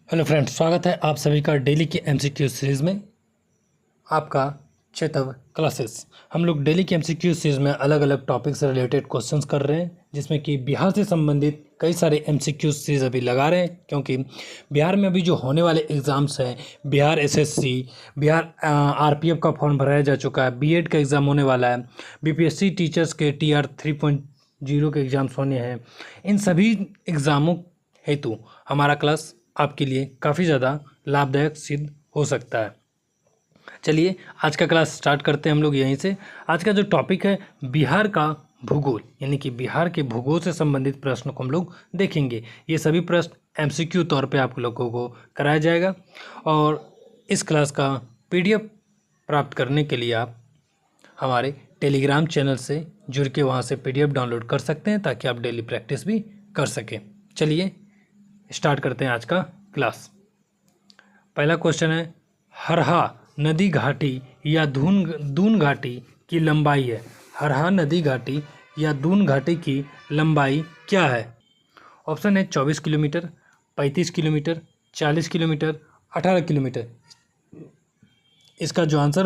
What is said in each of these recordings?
Hello friends, स्वागत है आप सभी का डेली के एमसीक्यू सीरीज़ में। आपका चेतव क्लासेस। हम लोग डेली के एमसीक्यू सीरीज़ में अलग अलग टॉपिक से रिलेटेड क्वेश्चंस कर रहे हैं, जिसमें कि बिहार से संबंधित कई सारे एमसीक्यू सीरीज़ अभी लगा रहे हैं, क्योंकि बिहार में अभी जो होने वाले एग्ज़ाम्स हैं, बिहार एसएससी, बिहार आरपीएफ का फॉर्म भराया जा चुका है, बीएड का एग्ज़ाम होने वाला है, बीपीएससी टीचर्स के टीआर 3.0 के एग्ज़ाम्स होने हैं। इन सभी एग्ज़ामों हेतु हमारा क्लास आपके लिए काफ़ी ज़्यादा लाभदायक सिद्ध हो सकता है। चलिए आज का क्लास स्टार्ट करते हैं हम लोग यहीं से। आज का जो टॉपिक है बिहार का भूगोल, यानी कि बिहार के भूगोल से संबंधित प्रश्न को हम लोग देखेंगे। ये सभी प्रश्न एमसीक्यू तौर पे आप लोगों को कराया जाएगा, और इस क्लास का पीडीएफ प्राप्त करने के लिए आप हमारे टेलीग्राम चैनल से जुड़ के वहाँ से पीडीएफ डाउनलोड कर सकते हैं, ताकि आप डेली प्रैक्टिस भी कर सकें। चलिए स्टार्ट करते हैं आज का क्लास। पहला क्वेश्चन है, हरहा नदी घाटी या दून घाटी की लंबाई है। हरहा नदी घाटी या दून घाटी की लंबाई क्या है? ऑप्शन है 24 किलोमीटर, 35 किलोमीटर, 40 किलोमीटर, 18 किलोमीटर। इसका जो आंसर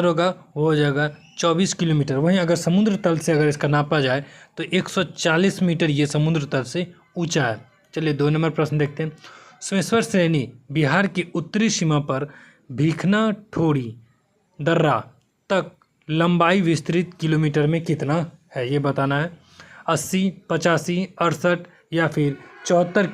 होगा वो हो जाएगा 24 किलोमीटर। वहीं अगर समुद्र तल से अगर इसका नापा जाए तो 140 मीटर ये समुद्र तल से ऊंचा है। चलिए 2 नंबर प्रश्न देखते हैं। सोमेश्वर श्रेणी बिहार की उत्तरी सीमा पर भीखना ठोड़ी दर्रा तक लंबाई विस्तृत किलोमीटर में कितना है, ये बताना है। 80, 85, 68 या फिर 74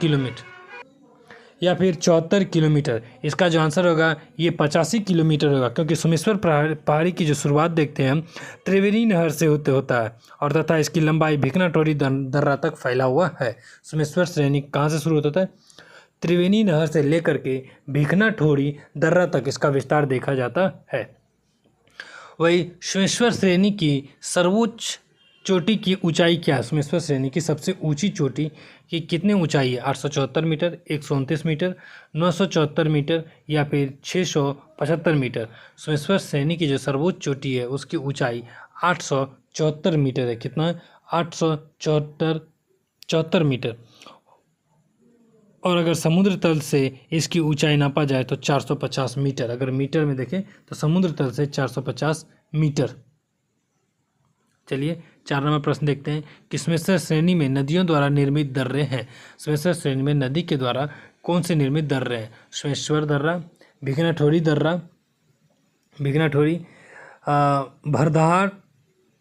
किलोमीटर इसका जो आंसर होगा ये 85 किलोमीटर होगा, क्योंकि सोमेश्वर पहाड़ी की जो शुरुआत देखते हैं हम त्रिवेणी नहर से होता है, और तथा इसकी लंबाई भीखना ठोड़ी दर्रा तक फैला हुआ है। सोमेश्वर श्रेणी कहाँ से शुरू होता है? त्रिवेणी नहर से लेकर के भीखना ठोड़ी दर्रा तक इसका विस्तार देखा जाता है। वही सोमेश्वर श्रेणी की सर्वोच्च चोटी की ऊंचाई क्या है? सोमेश्वर श्रेणी की सबसे ऊंची चोटी की कितनी ऊंचाई है? 874 मीटर, 129 मीटर, 974 मीटर या फिर 675 मीटर। सोमेश्वर श्रेणी की जो सर्वोच्च चोटी है उसकी ऊंचाई 874 मीटर है। कितना? 874 मीटर। और अगर समुद्र तल से इसकी ऊंचाई नापा जाए तो 450 मीटर। अगर मीटर में देखें तो समुद्र तल से 450 मीटर। चलिए 4 नंबर प्रश्न देखते हैं कि सोमेश्वर श्रेणी में नदियों द्वारा निर्मित दर्रे हैं। सोमेश्वर श्रेणी में नदी के द्वारा कौन से निर्मित दर्रे हैं? सोमेश्वर दर्रा, भीखना ठोड़ी,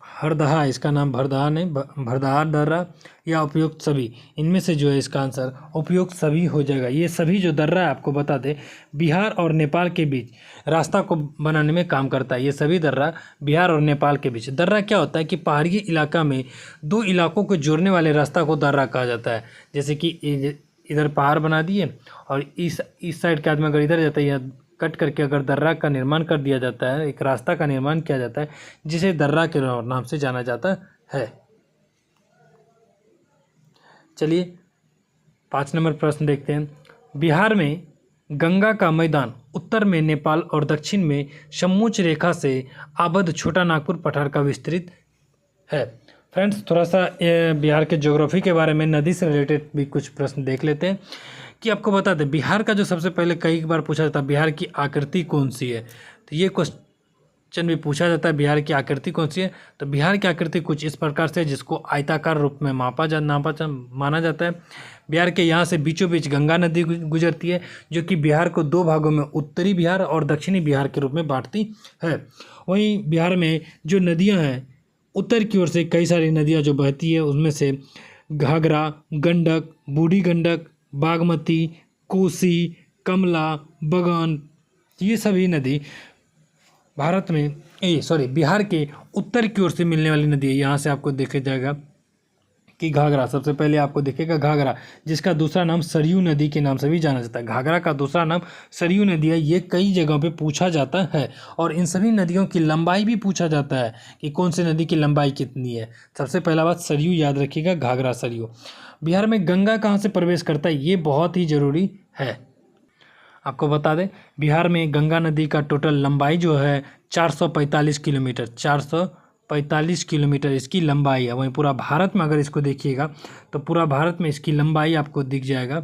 हरदहा, इसका नाम भरदहा नहीं, भरदहा दर्रा, या उपयुक्त सभी। इनमें से जो है इसका आंसर उपयुक्त सभी हो जाएगा। ये सभी जो दर्रा है आपको बता दें बिहार और नेपाल के बीच रास्ता को बनाने में काम करता है। ये सभी दर्रा बिहार और नेपाल के बीच। दर्रा क्या होता है कि पहाड़ी इलाका में 2 इलाकों को जोड़ने वाले रास्ता को दर्रा कहा जाता है। जैसे कि इधर पहाड़ बना दिए और इस साइड के आदमी अगर इधर जाता है या कट करके अगर दर्रा का निर्माण कर दिया जाता है, एक रास्ता का निर्माण किया जाता है, जिसे दर्रा के नाम से जाना जाता है। चलिए 5 नंबर प्रश्न देखते हैं। बिहार में गंगा का मैदान उत्तर में नेपाल और दक्षिण में समोच्च रेखा से आबद्ध छोटा नागपुर पठार का विस्तृत है। फ्रेंड्स, थोड़ा सा बिहार के ज्योग्राफी के बारे में, नदी से रिलेटेड भी कुछ प्रश्न देख लेते हैं। कि आपको बता दें बिहार का जो सबसे पहले कई बार पूछा जाता है बिहार की आकृति कौन सी है, तो ये क्वेश्चन भी पूछा जाता है बिहार की आकृति कौन सी है। तो बिहार की आकृति कुछ इस प्रकार से, जिसको आयताकार रूप में माना जाता है। बिहार के यहाँ से बीचों बीच गंगा नदी गुजरती है, जो कि बिहार को 2 भागों में, उत्तरी बिहार और दक्षिणी बिहार के रूप में बांटती है। वहीं बिहार में जो नदियाँ हैं, उत्तर की ओर से कई सारी नदियाँ जो बहती है, उनमें से घाघरा, गंडक, बूढ़ी गंडक, बागमती, कोसी, कमला, बगान, ये सभी नदी बिहार के उत्तर की ओर से मिलने वाली नदी है। यहाँ से आपको देखा जाएगा कि घाघरा, सबसे पहले आपको दिखेगा घाघरा, जिसका दूसरा नाम सरयू नदी के नाम से भी जाना जाता है। घाघरा का दूसरा नाम सरयू नदी है। ये कई जगहों पे पूछा जाता है, और इन सभी नदियों की लंबाई भी पूछा जाता है कि कौन सी नदी की लंबाई कितनी है। सबसे पहला बात सरयू याद रखिएगा, घाघरा, सरयू। बिहार में गंगा कहाँ से प्रवेश करता है, ये बहुत ही ज़रूरी है। आपको बता दें बिहार में गंगा नदी का टोटल लंबाई जो है 445 किलोमीटर, 45 किलोमीटर इसकी लंबाई है। वहीं पूरा भारत में अगर इसको देखिएगा तो पूरा भारत में इसकी लंबाई आपको दिख जाएगा।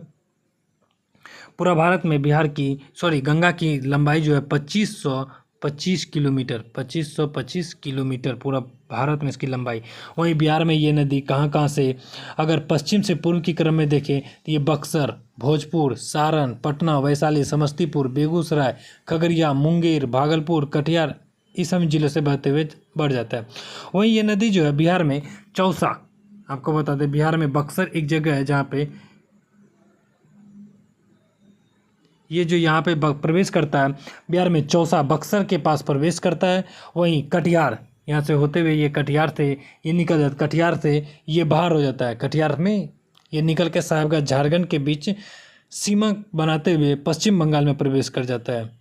पूरा भारत में गंगा की लंबाई जो है 2525 किलोमीटर, 2525 किलोमीटर पूरा भारत में इसकी लंबाई। वहीं बिहार में ये नदी कहाँ कहाँ से, अगर पश्चिम से पूर्व की क्रम में देखें तो ये बक्सर, भोजपुर, सारण, पटना, वैशाली, समस्तीपुर, बेगूसराय, खगड़िया, मुंगेर, भागलपुर, कटिहार, इस सभी जिलों से बहते हुए बढ़ जाता है। वहीं ये नदी जो है बिहार में चौसा, आपको बता दें बिहार में बक्सर एक जगह है जहाँ पे ये जो यहाँ पे प्रवेश करता है, बिहार में चौसा बक्सर के पास प्रवेश करता है। वहीं कटिहार यहाँ से होते हुए ये कटिहार से ये निकल जाता, कटिहार से ये बाहर हो जाता है, कटिहार में ये निकल के साहिबगंज झारखंड के बीच सीमा बनाते हुए पश्चिम बंगाल में प्रवेश कर जाता है।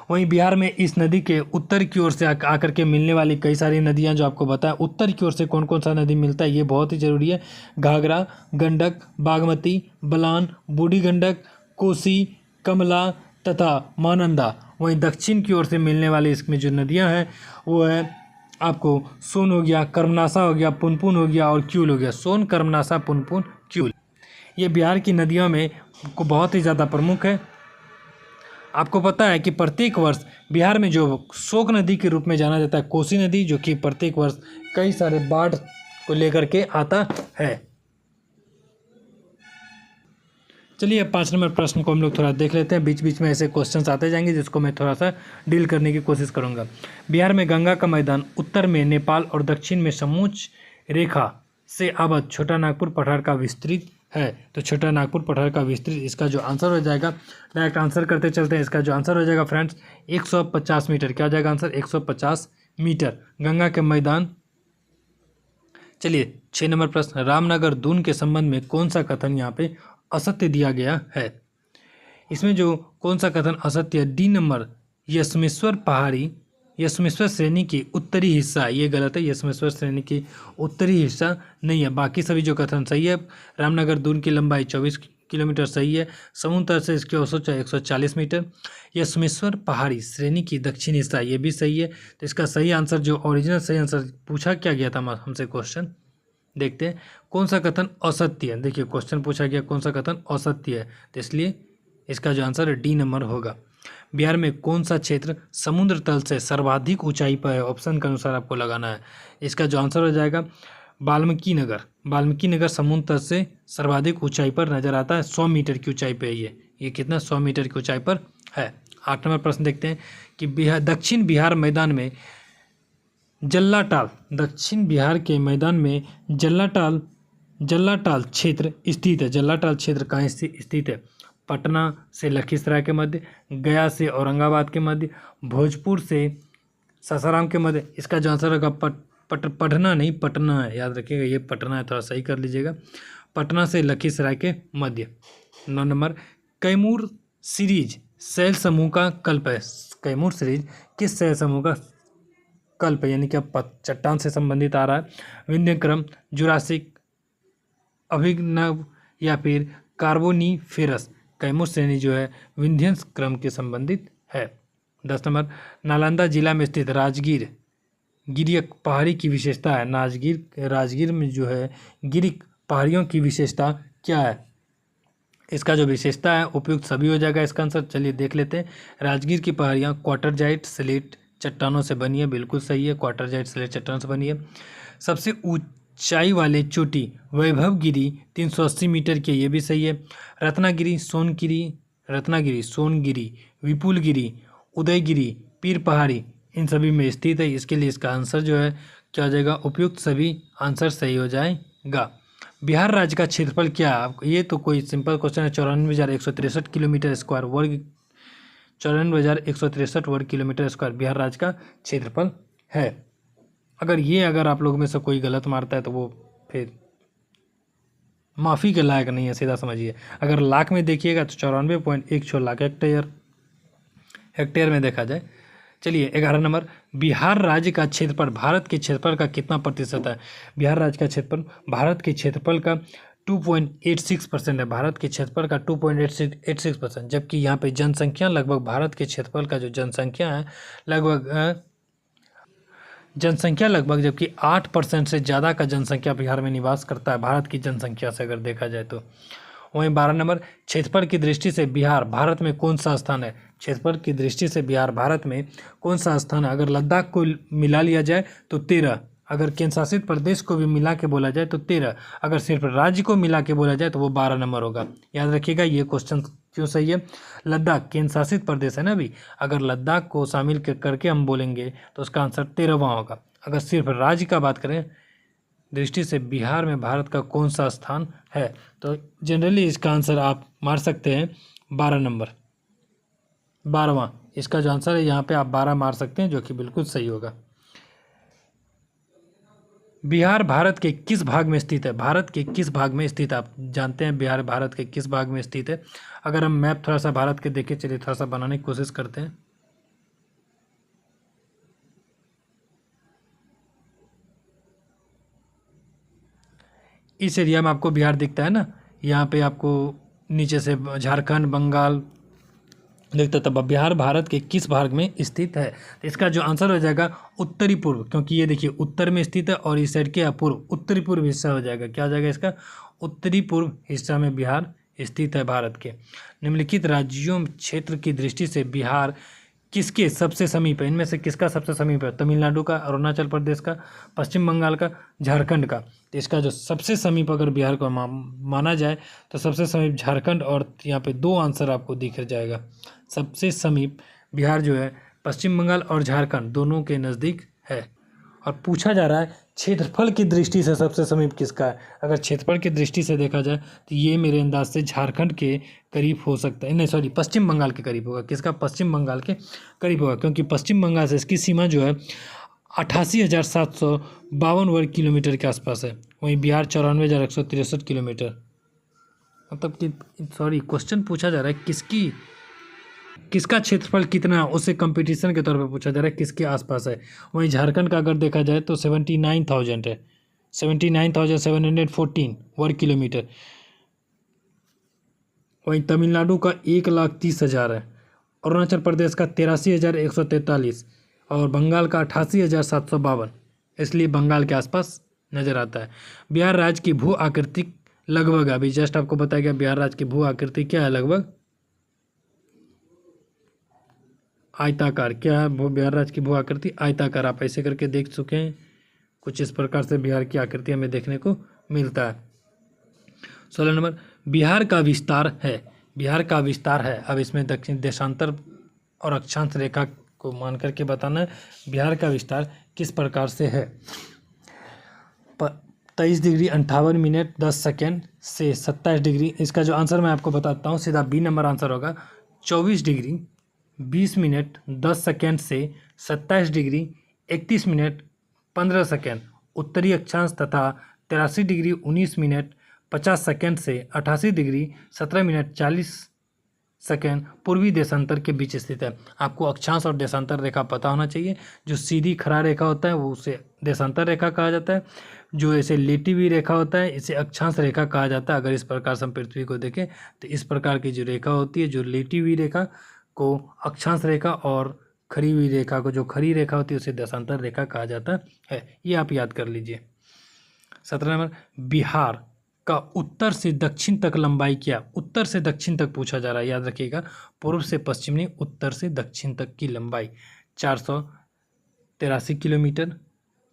वहीं बिहार में इस नदी के उत्तर की ओर से आकर के मिलने वाली कई सारी नदियां जो आपको बताया, उत्तर की ओर से कौन कौन सा नदी मिलता है ये बहुत ही जरूरी है। घाघरा, गंडक, बागमती, बलान, बूढ़ी गंडक, कोसी, कमला तथा महानंदा। वहीं दक्षिण की ओर से मिलने वाली इसमें जो नदियां हैं वो है आपको सोन हो गया, कर्मनासा हो गया, पुनपुन हो गया और क्यूल हो गया। सोन, कर्मनासा, पुनपुन, क्यूल, ये बिहार की नदियों में को बहुत ही ज़्यादा प्रमुख है। आपको पता है कि प्रत्येक वर्ष बिहार में जो शोक नदी के रूप में जाना जाता है कोसी नदी, जो कि प्रत्येक वर्ष कई सारे बाढ़ को लेकर के आता है। चलिए अब 5 नंबर प्रश्न को हम लोग थोड़ा देख लेते हैं। बीच बीच में ऐसे क्वेश्चंस आते जाएंगे जिसको मैं थोड़ा सा डील करने की कोशिश करूंगा। बिहार में गंगा का मैदान उत्तर में नेपाल और दक्षिण में समूच रेखा से आबद्ध छोटा नागपुर पठार का विस्तृत है। तो छोटा नागपुर पठार का विस्तृत, इसका जो आंसर हो जाएगा, डायरेक्ट आंसर करते चलते हैं। इसका जो आंसर हो जाएगा फ्रेंड्स 150 मीटर। क्या हो जाएगा आंसर? 150 मीटर गंगा के मैदान। चलिए 6 नंबर प्रश्न, रामनगर दून के संबंध में कौन सा कथन यहाँ पे असत्य दिया गया है? इसमें जो कौन सा कथन असत्य है? डी नंबर, यशमेश्वर पहाड़ी यशमेश्वर श्रेणी की उत्तरी हिस्सा, ये गलत है। यशमेश्वर श्रेणी की उत्तरी हिस्सा नहीं है, बाकी सभी जो कथन सही है। रामनगर दून की लंबाई 24 किलोमीटर सही है। समुद्र तल से इसकी औसत 140 मीटर। यशमेश्वर पहाड़ी श्रेणी की दक्षिण हिस्सा, ये भी सही है। तो इसका सही आंसर जो ओरिजिनल सही आंसर पूछा क्या गया था हमसे क्वेश्चन, देखते हैं कौन सा कथन असत्य है। देखिए क्वेश्चन पूछा गया कौन सा कथन असत्य है, तो इसलिए इसका जो आंसर है डी नंबर होगा। बिहार में कौन सा क्षेत्र समुद्र तल से सर्वाधिक ऊंचाई पर है? ऑप्शन के अनुसार आपको लगाना है। इसका जो आंसर हो जाएगा वाल्मीकि नगर। वाल्मीकि नगर समुद्र तल से सर्वाधिक ऊंचाई पर नजर आता है, 100 मीटर की ऊंचाई पर है ये कितना? 100 मीटर की ऊंचाई पर है। 8 नंबर प्रश्न देखते हैं कि दक्षिण बिहार मैदान में जल्लाटाल, दक्षिण बिहार के मैदान में जल्लाटाल क्षेत्र स्थित है। जल्लाटाल क्षेत्र कहाँ स्थित है? पटना से लखीसराय के मध्य, गया से औरंगाबाद के मध्य, भोजपुर से सासाराम के मध्य। इसका जो आंसर होगा पटना नहीं पटना है, याद रखिएगा ये पटना है, थोड़ा सही कर लीजिएगा। पटना से लखीसराय के मध्य। 9 नंबर, कैमूर सीरीज शैल समूह का कल्प है। कैमूर सीरीज किस शैल समूह का कल्प है? यानी कि चट्टान से संबंधित आ रहा है। विंध्यक्रम, जुरासिक, अभिनव या फिर कार्बोनीफेरस। कैमूर श्रेणी जो है विंध्यन क्रम के संबंधित है। 10 नंबर, नालंदा जिला में स्थित राजगीर गिरियक पहाड़ी की विशेषता है। राजगीर में जो है गिरिक पहाड़ियों की विशेषता क्या है? इसका जो विशेषता है उपयुक्त सभी हो जाएगा इसका आंसर। चलिए देख लेते हैं। राजगीर की पहाड़ियाँ क्वार्टरजाइट स्लेट चट्टानों से बनी है, बिल्कुल सही है, क्वार्टरजाइट स्लेट चट्टानों से बनी है। सबसे ऊंचाई वाले चोटी वैभवगिरी 380 मीटर की, ये भी सही है। रत्नागिरी, सोनगिरी, विपुलगिरी, उदयगिरी, पीर पहाड़ी इन सभी में स्थित है। इसके लिए इसका आंसर जो है क्या हो जाएगा? उपयुक्त सभी आंसर सही हो जाएगा। बिहार राज्य का क्षेत्रफल क्या है? ये तो कोई सिंपल क्वेश्चन है। 94,163 किलोमीटर स्क्वायर वर्ग 94,163 वर्ग किलोमीटर स्क्वायर बिहार राज्य का क्षेत्रफल है। अगर आप लोगों में से कोई गलत मारता है तो वो फिर माफ़ी के लायक नहीं है, सीधा समझिए। अगर लाख में देखिएगा तो 94.16 लाख हेक्टेयर में देखा जाए। चलिए 11 नंबर, बिहार राज्य का क्षेत्रफल भारत के क्षेत्रफल का कितना प्रतिशत है? बिहार राज्य का क्षेत्रफल भारत के क्षेत्रफल का 2.86% है। भारत के क्षेत्रफल का 2.86%, जबकि यहाँ पे जनसंख्या लगभग भारत के क्षेत्रफल का जो जनसंख्या है लगभग जनसंख्या लगभग, जबकि 8% से ज़्यादा का जनसंख्या बिहार में निवास करता है भारत की जनसंख्या से अगर देखा जाए तो। वहीं 12 नंबर, क्षेत्रफल की दृष्टि से बिहार भारत में कौन सा स्थान है? क्षेत्रफल की दृष्टि से बिहार भारत में कौन सा स्थान है? अगर लद्दाख को मिला लिया जाए तो 13, अगर केंद्र शासित प्रदेश को भी मिला के बोला जाए तो 13, अगर सिर्फ राज्य को मिला के बोला जाए तो वो 12 नंबर होगा। याद रखिएगा ये क्वेश्चन क्यों सही है। लद्दाख केंद्र शासित प्रदेश है ना अभी, अगर लद्दाख को शामिल करके हम बोलेंगे तो उसका आंसर 13वां होगा। अगर सिर्फ राज्य का बात करें दृष्टि से बिहार में भारत का कौन सा स्थान है, तो जनरली इसका आंसर आप मार सकते हैं 12 नंबर, 12वां। इसका जो आंसर है यहाँ पे आप 12 मार सकते हैं, जो कि बिल्कुल सही होगा। बिहार भारत के किस भाग में स्थित है? भारत के किस भाग में स्थित है? आप जानते हैं बिहार भारत के किस भाग में स्थित है? अगर हम मैप थोड़ा सा भारत के देखें, चलिए थोड़ा सा बनाने की कोशिश करते हैं। इस एरिया में आपको बिहार दिखता है ना, यहाँ पे आपको नीचे से झारखंड, बंगाल देखते, तब बिहार भारत के किस भाग में स्थित है? तो इसका जो आंसर हो जाएगा उत्तरी पूर्व, क्योंकि ये देखिए उत्तर में स्थित है और इस साइड के पूर्व, उत्तरी पूर्व हिस्सा हो जाएगा। क्या हो जाएगा इसका? उत्तरी पूर्व हिस्सा में बिहार स्थित है भारत के। निम्नलिखित राज्यों क्षेत्र की दृष्टि से बिहार किसके सबसे समीप है? इनमें से किसका सबसे समीप है? तमिलनाडु का, अरुणाचल प्रदेश का, पश्चिम बंगाल का, झारखंड का। तो इसका जो सबसे समीप अगर बिहार को माना जाए तो सबसे समीप झारखंड, और यहाँ पे 2 आंसर आपको दिख जाएगा। सबसे समीप बिहार जो है पश्चिम बंगाल और झारखंड दोनों के नज़दीक है। और पूछा जा रहा है क्षेत्रफल की दृष्टि से सबसे समीप किसका है? अगर क्षेत्रफल की दृष्टि से देखा जाए तो ये मेरे अंदाज से झारखंड के करीब हो सकता है, नहीं सॉरी पश्चिम बंगाल के करीब होगा। किसका? पश्चिम बंगाल के करीब होगा, क्योंकि पश्चिम बंगाल से इसकी सीमा जो है 88,752 वर्ग किलोमीटर के आसपास है। वहीं बिहार 94,163 किलोमीटर, मतलब कि सॉरी क्वेश्चन पूछा जा रहा है किसका क्षेत्रफल कितना, उससे कंपटीशन के तौर पे पूछा जा रहा है किसके आसपास है। वहीं झारखंड का अगर देखा जाए तो 79,000 है, 79,714 वर्ग किलोमीटर। वहीं तमिलनाडु का 1,30,000 है, अरुणाचल प्रदेश का 83,143 और बंगाल का 88,752, इसलिए बंगाल के आसपास नज़र आता है। बिहार राज्य की भू आकृति लगभग, अभी जस्ट आपको बताया गया बिहार राज्य की भू आकृति क्या है, लगभग आयताकार। क्या है बिहार राज्य की भू आकृति? आयताकार। आप ऐसे करके देख चुके हैं, कुछ इस प्रकार से बिहार की आकृति हमें देखने को मिलता है। 16 नंबर, बिहार का विस्तार है। बिहार का विस्तार है, अब इसमें दक्षिण देशांतर और अक्षांश रेखा को मान करके बताना है बिहार का विस्तार किस प्रकार से है। 23 डिग्री 58 मिनट 10 सेकेंड से 27 डिग्री। इसका जो आंसर मैं आपको बताता हूँ, सीधा बी नंबर आंसर होगा। 24 डिग्री 20 मिनट 10 सेकेंड से 27 डिग्री 31 मिनट 15 सेकेंड उत्तरी अक्षांश तथा 83 डिग्री 19 मिनट 50 सेकेंड से 88 डिग्री 17 मिनट 40 सेकेंड पूर्वी देशांतर के बीच स्थित है। आपको अक्षांश और देशांतर रेखा पता होना चाहिए। जो सीधी खड़ा रेखा होता है वो उसे देशांतर रेखा कहा जाता है, जो ऐसे लेटी हुई रेखा होता है इसे अक्षांश रेखा कहा जाता है। अगर इस प्रकार से हम पृथ्वी को देखें तो इस प्रकार की जो रेखा होती है, जो लेटी हुई रेखा को अक्षांश रेखा और खड़ी हुई रेखा को, जो खड़ी रेखा होती है उसे देशांतर रेखा कहा जाता है। ये आप याद कर लीजिए। 17 नंबर, बिहार का उत्तर से दक्षिण तक लंबाई क्या? उत्तर से दक्षिण तक पूछा जा रहा है, याद रखिएगा। पूर्व से पश्चिम नहीं, उत्तर से दक्षिण तक की लंबाई 483 किलोमीटर,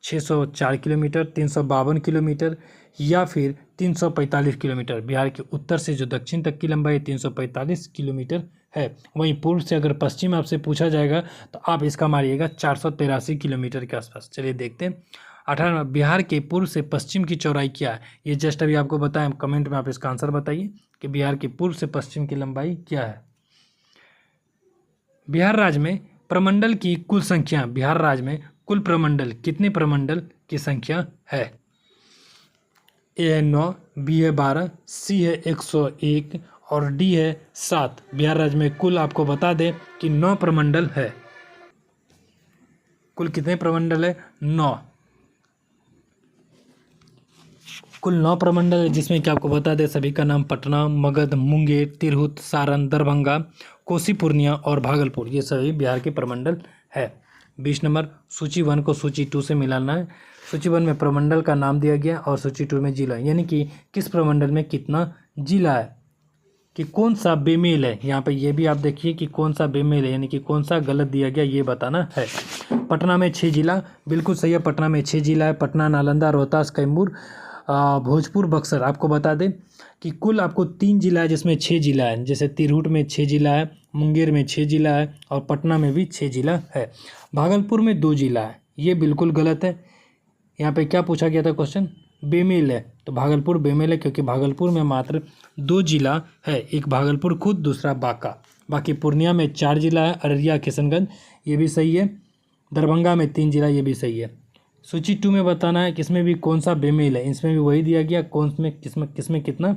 604 किलोमीटर, 352 किलोमीटर या फिर 345 किलोमीटर। बिहार के उत्तर से जो दक्षिण तक की लंबाई 345 किलोमीटर है। वहीं पूर्व से अगर पश्चिम आपसे पूछा जाएगा तो आप इसका मारिएगा 483 किलोमीटर के आसपास। चलिए देखते हैं। 18, बिहार के पूर्व से पश्चिम की चौड़ाई क्या है? ये जस्ट अभी आपको बताया, कमेंट में आप इसका आंसर बताइए कि बिहार के पूर्व से पश्चिम की लंबाई क्या है। बिहार राज्य में प्रमंडल की कुल संख्या, बिहार राज्य में कुल प्रमंडल कितने प्रमंडल की संख्या है? ए है 9, बी है 12, सी है 101 और डी है 7। बिहार राज्य में कुल आपको बता दें कि 9 प्रमंडल है। कुल कितने प्रमंडल है? 9। कुल 9 प्रमंडल है, जिसमें कि आपको बता दें सभी का नाम पटना, मगध, मुंगेर, तिरहुत, सारण, दरभंगा, कोसी, पूर्णिया और भागलपुर, ये सभी बिहार के प्रमंडल है। 20 नंबर, सूची 1 को सूची 2 से मिलाना है। सूची 1 में प्रमंडल का नाम दिया गया और सूची 2 में जिला, यानी कि किस प्रमंडल में कितना जिला है, कि कौन सा बेमेल है। यहाँ पे ये भी आप देखिए कि कौन सा बेमेल है, यानी कि कौन सा गलत दिया गया ये बताना है। पटना में 6 जिला, बिल्कुल सही है, पटना में 6 जिला है। पटना, नालंदा, रोहतास, कैमूर, भोजपुर, बक्सर। आपको बता दें कि कुल आपको 3 जिला है जिसमें 6 जिला है, जैसे तिरहुत में 6 जिला है, मुंगेर में 6 जिला है और पटना में भी 6 जिला है। भागलपुर में 2 जिला है, ये बिल्कुल गलत है। यहाँ पे क्या पूछा गया था क्वेश्चन, बेमेल है, तो भागलपुर बेमेल है क्योंकि भागलपुर में मात्र 2 जिला है, एक भागलपुर खुद, दूसरा बांका। बाकी पूर्णिया में 4 जिला है, अररिया, किशनगंज, ये भी सही है। दरभंगा में 3 जिला, ये भी सही है। सूची 2 में बताना है किसमें भी कौन सा बेमेल है, इसमें भी वही दिया गया, कौन में किसमें कितना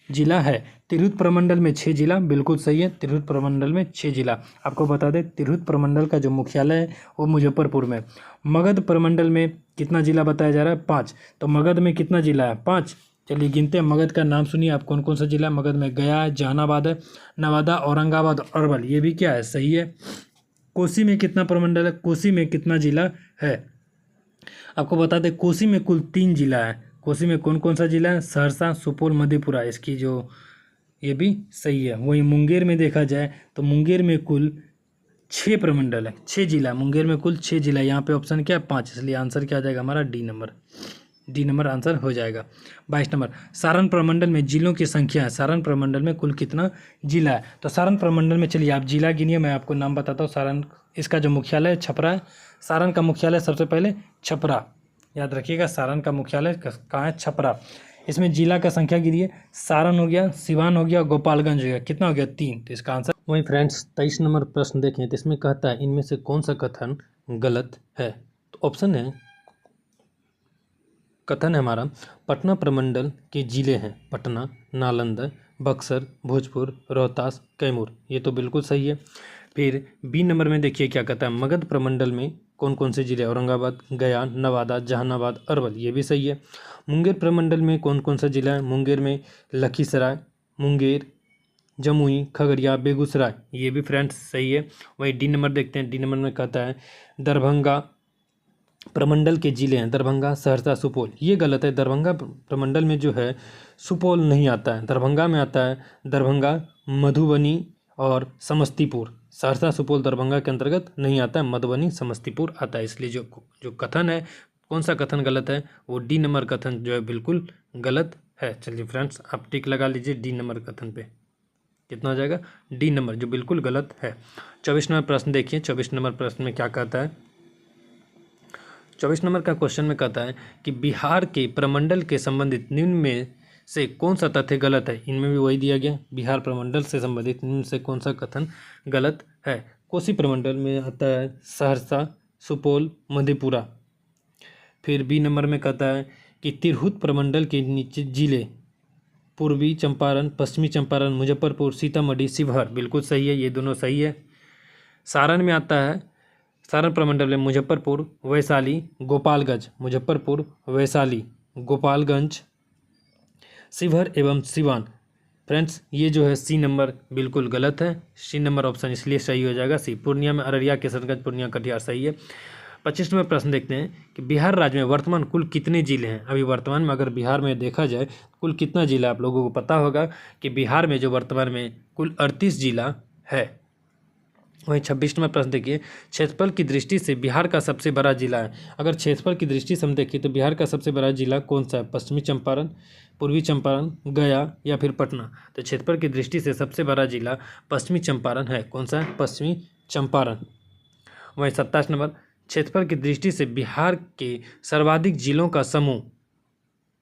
जिला है। तिरहुत प्रमंडल में 6 जिला, बिल्कुल सही है, तिरहुत प्रमंडल में 6 जिला। आपको बता दें तिरहुत प्रमंडल का जो मुख्यालय है वो मुजफ्फरपुर में। मगध प्रमंडल में कितना जिला बताया जा रहा है, 5, तो मगध में कितना जिला है, 5। चलिए गिनते हैं, मगध का नाम सुनिए आप, कौन कौन सा जिला है मगध में। गया है, जहानाबाद है, नवादा, औरंगाबाद, अरवल, ये भी क्या है, सही है। कोसी में कितना प्रमंडल है, कोसी में कितना जिला है, आपको बता दें कोसी में कुल 3 जिला है। कोसी में कौन कौन सा जिला है, सहरसा, सुपौल, मधेपुरा, इसकी जो ये भी सही है। वहीं मुंगेर में देखा जाए तो मुंगेर में कुल 6 प्रमंडल है, 6 जिला, मुंगेर में कुल 6 जिला। यहाँ पे ऑप्शन क्या है, 5, इसलिए आंसर क्या आ जाएगा हमारा, डी नंबर आंसर हो जाएगा। 22 नंबर, सारण प्रमंडल में जिलों की संख्या है, सारण प्रमंडल में कुल कितना जिला है। तो सारण प्रमंडल में चलिए आप जिला गिनिए, मैं आपको नाम बताता हूँ। सारण, इसका जो मुख्यालय है छपरा है, सारण का मुख्यालय सबसे पहले छपरा, याद रखिएगा, सारण का मुख्यालय कहाँ है, छपरा। इसमें जिला का संख्या गिनिए, सारण हो गया, सिवान हो गया, गोपालगंज हो गया, कितना हो गया, 3, तो इसका आंसर। वहीं फ्रेंड्स 23 नंबर प्रश्न देखें तो इसमें कहता है इनमें से कौन सा कथन गलत है। तो ऑप्शन है, कथन है हमारा, पटना प्रमंडल के जिले हैं पटना, नालंदा, बक्सर, भोजपुर, रोहतास, कैमूर, ये तो बिल्कुल सही है। फिर बी नंबर में देखिए क्या कहता है, मगध प्रमंडल में कौन कौन से जिले, औरंगाबाद, गया, नवादा, जहानाबाद, अरवल, ये भी सही है। मुंगेर प्रमंडल में कौन कौन सा जिला है, मुंगेर में लखीसराय, मुंगेर, जमुई, खगड़िया, बेगूसराय, ये भी फ्रेंड्स सही है। वहीं डी नंबर देखते हैं, डी नंबर में कहता है दरभंगा प्रमंडल के जिले हैं दरभंगा, सहरसा, सुपौल, ये गलत है। दरभंगा प्रमंडल में जो है सुपौल नहीं आता है, दरभंगा में आता है दरभंगा, मधुबनी और समस्तीपुर। सहरसा, सुपौल, दरभंगा के अंतर्गत नहीं आता है, मधुबनी, समस्तीपुर आता है। इसलिए जो कथन है, कौन सा कथन गलत है, वो डी नंबर कथन जो है बिल्कुल गलत है। चलिए फ्रेंड्स आप टिक लगा लीजिए डी नंबर कथन पे, कितना हो जाएगा, डी नंबर, जो बिल्कुल गलत है। 24 नंबर प्रश्न देखिए, 24 नंबर प्रश्न में क्या कहता है। 24 नंबर का क्वेश्चन में कहता है कि बिहार के प्रमंडल के संबंधित निम्न में से कौन सा तथ्य गलत है। इनमें भी वही दिया गया, बिहार प्रमंडल से संबंधित निम्न से कौन सा कथन गलत है। कोसी प्रमंडल में आता है सहरसा, सुपौल, मधेपुरा। फिर बी नंबर में कहता है कि तिरहुत प्रमंडल के नीचे जिले पूर्वी चंपारण, पश्चिमी चंपारण, मुजफ्फरपुर, सीतामढ़ी, शिवहर, बिल्कुल सही है, ये दोनों सही है। सारण में आता है, सारण प्रमंडल में मुजफ्फरपुर, वैशाली, गोपालगंज, मुजफ्फरपुर, वैशाली, गोपालगंज, शिवहर एवं सिवान। फ्रेंड्स ये जो है सी नंबर बिल्कुल गलत है, सी नंबर ऑप्शन इसलिए सही हो जाएगा सी। पूर्णिया में अररिया, किशनगंज, पूर्णिया, कटिहार, सही है। 25 नंबर प्रश्न देखते हैं कि बिहार राज्य में वर्तमान कुल कितने जिले हैं। अभी वर्तमान में अगर बिहार में देखा जाए कुल कितना जिला, आप लोगों को पता होगा कि बिहार में जो वर्तमान में कुल 38 जिला है। वहीं 26 नंबर प्रश्न देखिए, क्षेत्रफल की दृष्टि से बिहार का सबसे बड़ा जिला है। अगर क्षेत्रफल की दृष्टि से हम देखें तो बिहार का सबसे बड़ा जिला कौन सा है, पश्चिमी चंपारण, पूर्वी चंपारण, गया या फिर पटना। तो क्षेत्रफल की दृष्टि से सबसे बड़ा जिला पश्चिमी चंपारण है। कौन सा है, पश्चिमी चंपारण। वहीं 27 नंबर, क्षेत्रफल की दृष्टि से बिहार के सर्वाधिक जिलों का समूह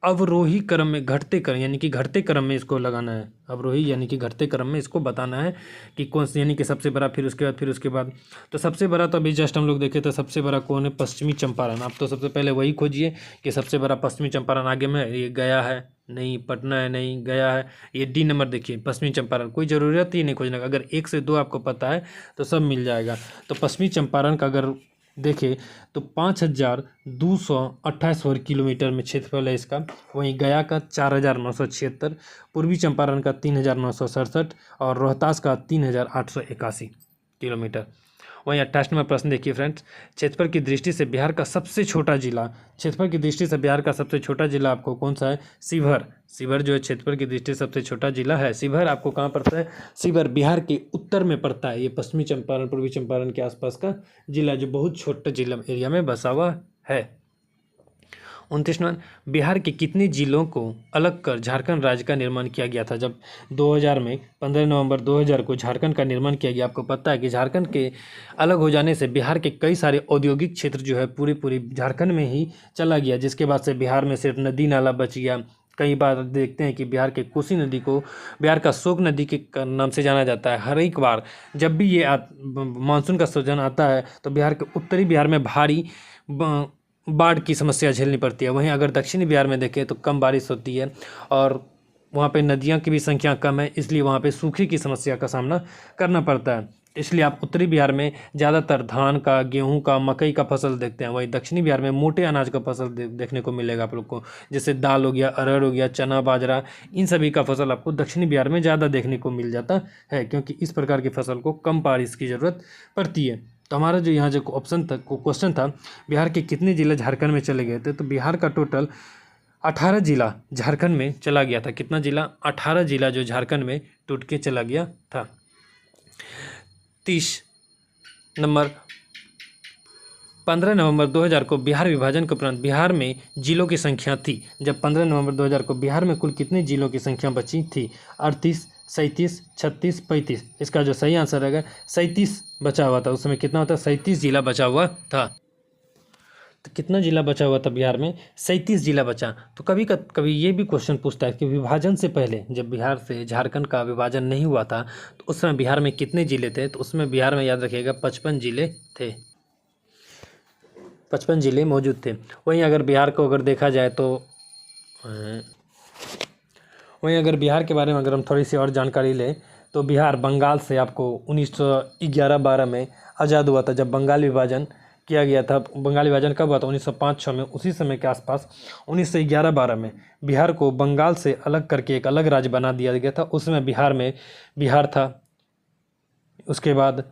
अवरोही क्रम में, घटते क्रम यानी कि घटते क्रम में इसको लगाना है, अवरोही यानी कि घटते क्रम में इसको बताना है कि कौन से, यानी कि सबसे बड़ा, फिर उसके बाद तो सबसे बड़ा तो अभी जस्ट हम लोग देखे तो सबसे बड़ा कौन है, पश्चिमी चंपारण। आप तो सबसे पहले वही खोजिए कि सबसे बड़ा पश्चिमी चंपारण, आगे में ये गया है नहीं, पटना है नहीं, गया है, ये डी नंबर देखिए पश्चिमी चंपारण। कोई ज़रूरत ही नहीं खोजने का, अगर 1 से 2 आपको पता है तो सब मिल जाएगा। तो पश्चिमी चंपारण का अगर देखें तो 5228 वर्ग किलोमीटर में क्षेत्रफल है इसका। वहीं गया का 4976, पूर्वी चंपारण का 3967 और रोहतास का 3881 किलोमीटर। वहीं 28 नंबर प्रश्न देखिए फ्रेंड्स, क्षेत्रफल की दृष्टि से बिहार का सबसे छोटा जिला, क्षेत्रफल की दृष्टि से बिहार का सबसे छोटा जिला आपको कौन सा है? शिवहर। शिवहर जो है क्षेत्रफल की दृष्टि से सबसे छोटा जिला है। शिवहर आपको कहाँ पड़ता है? शिवहर बिहार के उत्तर में पड़ता है। ये पश्चिमी चंपारण, पूर्वी चंपारण के आसपास का जिला, जो बहुत छोटे जिला एरिया में बसा हुआ है। 29 नंबर, बिहार के कितने जिलों को अलग कर झारखंड राज्य का निर्माण किया गया था? जब 2000 में 15 नवंबर 2000 को झारखंड का निर्माण किया गया। आपको पता है कि झारखंड के अलग हो जाने से बिहार के कई सारे औद्योगिक क्षेत्र जो है पूरी झारखंड में ही चला गया, जिसके बाद से बिहार में सिर्फ नदी नाला बच गया। कई बार देखते हैं कि बिहार के कोसी नदी को बिहार का शोक नदी के नाम से जाना जाता है। हर एक बार जब भी ये मानसून का सीजन आता है तो बिहार के उत्तरी बिहार में भारी बाढ़ की समस्या झेलनी पड़ती है। वहीं अगर दक्षिणी बिहार में देखें तो कम बारिश होती है और वहाँ पे नदियों की भी संख्या कम है, इसलिए वहाँ पे सूखे की समस्या का सामना करना पड़ता है। इसलिए आप उत्तरी बिहार में ज़्यादातर धान का, गेहूं का, मकई का फसल देखते हैं। वहीं दक्षिणी बिहार में मोटे अनाज का फसल देखने को मिलेगा आप लोग को, जैसे दाल हो गया, अरहर हो गया, चना, बाजरा, इन सभी का फसल आपको दक्षिणी बिहार में ज़्यादा देखने को मिल जाता है, क्योंकि इस प्रकार की फसल को कम बारिश की ज़रूरत पड़ती है। तो हमारा जो यहाँ जो ऑप्शन था, क्वेश्चन था, बिहार के कितने जिले झारखंड में चले गए थे? तो बिहार का टोटल 18 जिला झारखंड में चला गया था। कितना जिला? 18 जिला जो झारखंड में टूट के चला गया था। 30 नंबर, 15 नवंबर 2000 को बिहार विभाजन के उपरांत बिहार में जिलों की संख्या थी। जब 15 नवंबर 2000 को बिहार में कुल कितने जिलों की संख्या बची थी? 38, 37, 36, 35। इसका जो सही आंसर रहेगा 37 बचा हुआ था। उस समय कितना होता है? 37 जिला बचा हुआ था। तो कितना जिला बचा हुआ था बिहार में? 37 जिला बचा। तो कभी ये भी क्वेश्चन पूछता है कि विभाजन से पहले, जब बिहार से झारखंड का विभाजन नहीं हुआ था, तो उस समय बिहार में कितने जिले थे? तो उसमें बिहार में याद रखिएगा 55 जिले थे, 55 जिले मौजूद थे। वहीं अगर बिहार को अगर देखा जाए तो वहीं अगर बिहार के बारे में अगर हम थोड़ी सी और जानकारी लें तो बिहार बंगाल से आपको 1911-12 में आज़ाद हुआ था। जब बंगाल विभाजन किया गया था, बंगाल विभाजन कब हुआ था? 1905-06 में। उसी समय के आसपास 1911-12 में बिहार को बंगाल से अलग करके एक अलग राज्य बना दिया गया था। उस समय बिहार में बिहार था। उसके बाद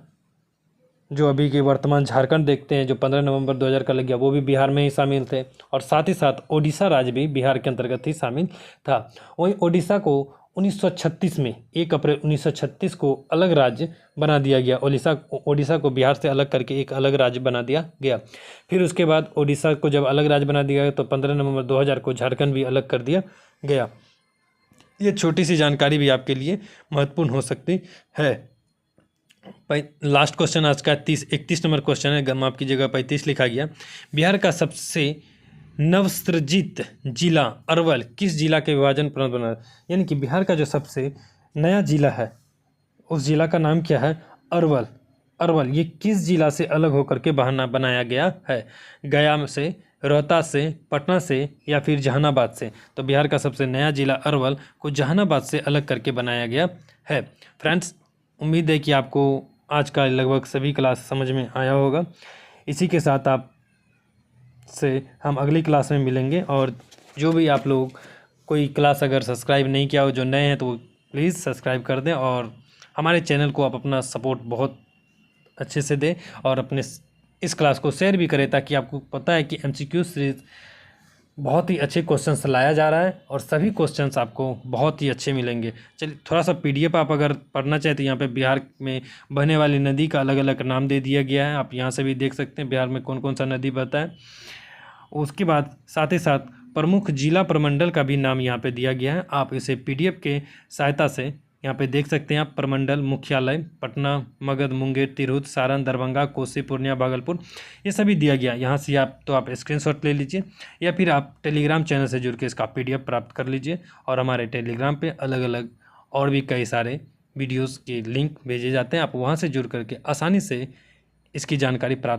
जो अभी के वर्तमान झारखंड देखते हैं, जो 15 नवंबर 2000 का लग गया, वो भी बिहार में ही शामिल थे। और साथ ही साथ ओडिशा राज्य भी बिहार के अंतर्गत ही शामिल था। वहीं ओडिशा को 1936 में 1 अप्रैल 1936 को अलग राज्य बना दिया गया। ओडिशा को बिहार से अलग करके एक अलग राज्य बना दिया गया। फिर उसके बाद ओडिशा को जब अलग राज्य बना दिया गया तो 15 नवंबर 2000 को झारखंड भी अलग कर दिया गया। ये छोटी सी जानकारी भी आपके लिए महत्वपूर्ण हो सकती है। लास्ट क्वेश्चन आज का 31 नंबर क्वेश्चन है, माफ कीजिएगा 35 लिखा गया। बिहार का सबसे नवसृजित जिला अरवल किस जिला के विभाजन पर बना? यानी कि बिहार का जो सबसे नया जिला है उस जिला का नाम क्या है? अरवल। अरवल ये किस जिला से अलग होकर के बनाया गया है? गया से, रोहतास से, पटना से या फिर जहानाबाद से? तो बिहार का सबसे नया जिला अरवल को जहानाबाद से अलग करके बनाया गया है। फ्रेंड्स, उम्मीद है कि आपको आज का लगभग सभी क्लास समझ में आया होगा। इसी के साथ आप से हम अगली क्लास में मिलेंगे। और जो भी आप लोग कोई क्लास अगर सब्सक्राइब नहीं किया हो, जो नए हैं, तो प्लीज़ सब्सक्राइब कर दें और हमारे चैनल को आप अपना सपोर्ट बहुत अच्छे से दें और अपने इस क्लास को शेयर भी करें, ताकि आपको पता है कि MCQ सीरीज़ बहुत ही अच्छे क्वेश्चंस लाया जा रहा है और सभी क्वेश्चंस आपको बहुत ही अच्छे मिलेंगे। चलिए, थोड़ा सा PDF आप अगर पढ़ना चाहते हैं, यहाँ पे बिहार में बहने वाली नदी का अलग अलग नाम दे दिया गया है। आप यहाँ से भी देख सकते हैं बिहार में कौन कौन सा नदी बहता है। उसके बाद साथ ही साथ प्रमुख जिला प्रमंडल का भी नाम यहाँ पे दिया गया है। आप इसे PDF के सहायता से यहाँ पे देख सकते हैं। आप प्रमंडल मुख्यालय पटना, मगध, मुंगेर, तिरहुत, सारण, दरभंगा, कोसी, पूर्णिया, भागलपुर, ये सभी दिया गया। यहाँ से आप स्क्रीनशॉट ले लीजिए या फिर आप टेलीग्राम चैनल से जुड़ के इसका PDF प्राप्त कर लीजिए। और हमारे टेलीग्राम पे अलग अलग और भी कई सारे वीडियोज़ के लिंक भेजे जाते हैं। आप वहाँ से जुड़ करके आसानी से इसकी जानकारी प्राप्त